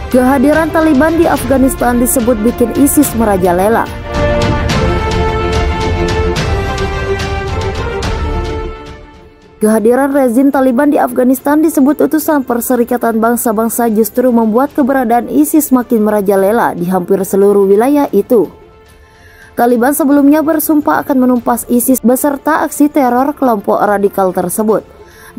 Kehadiran Taliban di Afghanistan disebut bikin ISIS merajalela. Kehadiran rezim Taliban di Afghanistan disebut utusan Perserikatan Bangsa-Bangsa justru membuat keberadaan ISIS makin merajalela di hampir seluruh wilayah itu. Taliban sebelumnya bersumpah akan menumpas ISIS beserta aksi teror kelompok radikal tersebut.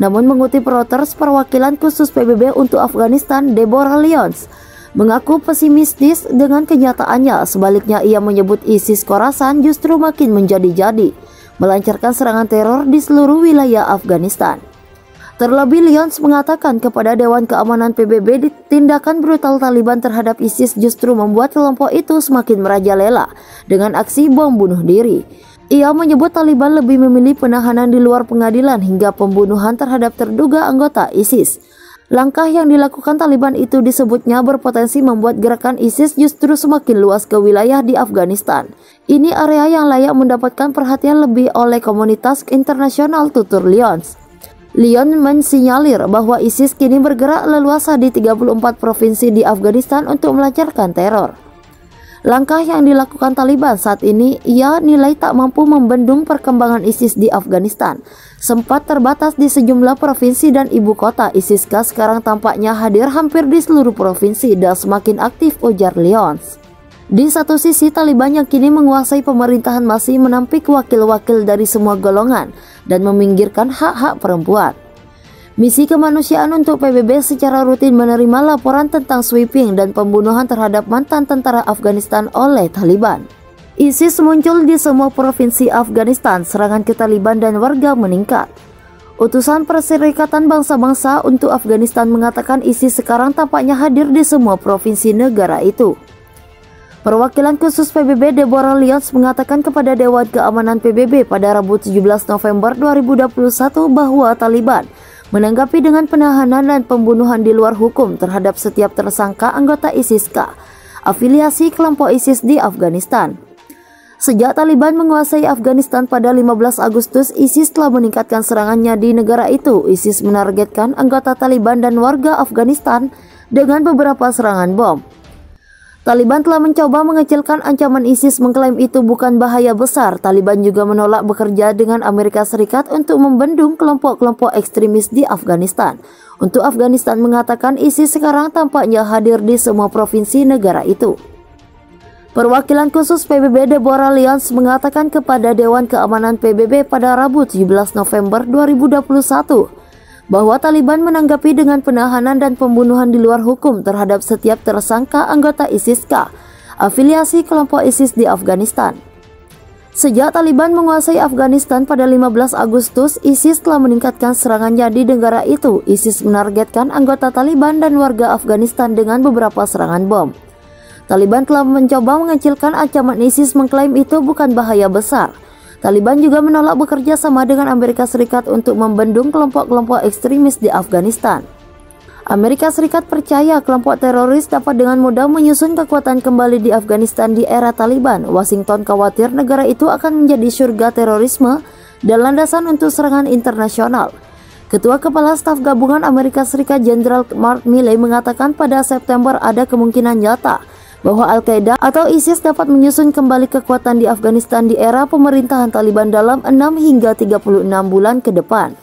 Namun mengutip Reuters, perwakilan khusus PBB untuk Afghanistan, Deborah Lyons, mengaku pesimistis dengan kenyataannya. Sebaliknya ia menyebut ISIS Khorasan justru makin menjadi-jadi, melancarkan serangan teror di seluruh wilayah Afghanistan. Terlebih Lyons mengatakan kepada Dewan Keamanan PBB tindakan brutal Taliban terhadap ISIS justru membuat kelompok itu semakin merajalela dengan aksi bom bunuh diri. Ia menyebut Taliban lebih memilih penahanan di luar pengadilan hingga pembunuhan terhadap terduga anggota ISIS. Langkah yang dilakukan Taliban itu disebutnya berpotensi membuat gerakan ISIS justru semakin luas ke wilayah di Afghanistan. Ini area yang layak mendapatkan perhatian lebih oleh komunitas internasional, tutur Lyons. Lyons mensinyalir bahwa ISIS kini bergerak leluasa di 34 provinsi di Afghanistan untuk melancarkan teror. Langkah yang dilakukan Taliban saat ini ia nilai tak mampu membendung perkembangan ISIS di Afghanistan. Sempat terbatas di sejumlah provinsi dan ibu kota, ISIS-K sekarang tampaknya hadir hampir di seluruh provinsi dan semakin aktif, ujar Lyons. Di satu sisi, Taliban yang kini menguasai pemerintahan masih menampik wakil-wakil dari semua golongan dan meminggirkan hak-hak perempuan. Misi kemanusiaan untuk PBB secara rutin menerima laporan tentang sweeping dan pembunuhan terhadap mantan tentara Afghanistan oleh Taliban. ISIS muncul di semua provinsi Afghanistan, serangan ke Taliban dan warga meningkat. Utusan Perserikatan Bangsa-Bangsa untuk Afghanistan mengatakan ISIS sekarang tampaknya hadir di semua provinsi negara itu. Perwakilan khusus PBB Deborah Lyons mengatakan kepada Dewan Keamanan PBB pada Rabu 17 November 2021 bahwa Taliban menanggapi dengan penahanan dan pembunuhan di luar hukum terhadap setiap tersangka anggota ISIS-K, afiliasi kelompok ISIS di Afghanistan. Sejak Taliban menguasai Afghanistan pada 15 Agustus, ISIS telah meningkatkan serangannya di negara itu. ISIS menargetkan anggota Taliban dan warga Afghanistan dengan beberapa serangan bom. Taliban telah mencoba mengecilkan ancaman ISIS, mengklaim itu bukan bahaya besar. Taliban juga menolak bekerja dengan Amerika Serikat untuk membendung kelompok-kelompok ekstremis di Afghanistan. Untuk Afghanistan mengatakan ISIS sekarang tampaknya hadir di semua provinsi negara itu. Perwakilan khusus PBB Deborah Lyons mengatakan kepada Dewan Keamanan PBB pada Rabu 17 November 2021 bahwa Taliban menanggapi dengan penahanan dan pembunuhan di luar hukum terhadap setiap tersangka anggota ISIS-K, afiliasi kelompok ISIS di Afghanistan. Sejak Taliban menguasai Afghanistan pada 15 Agustus, ISIS telah meningkatkan serangannya di negara itu. ISIS menargetkan anggota Taliban dan warga Afghanistan dengan beberapa serangan bom. Taliban telah mencoba mengecilkan ancaman ISIS, mengklaim itu bukan bahaya besar. Taliban juga menolak bekerja sama dengan Amerika Serikat untuk membendung kelompok-kelompok ekstremis di Afghanistan. Amerika Serikat percaya kelompok teroris dapat dengan mudah menyusun kekuatan kembali di Afghanistan di era Taliban. Washington khawatir negara itu akan menjadi surga terorisme dan landasan untuk serangan internasional. Ketua Kepala Staf Gabungan Amerika Serikat Jenderal Mark Milley mengatakan pada September ada kemungkinan nyata bahwa Al-Qaeda atau ISIS dapat menyusun kembali kekuatan di Afghanistan di era pemerintahan Taliban dalam 6 hingga 36 bulan ke depan.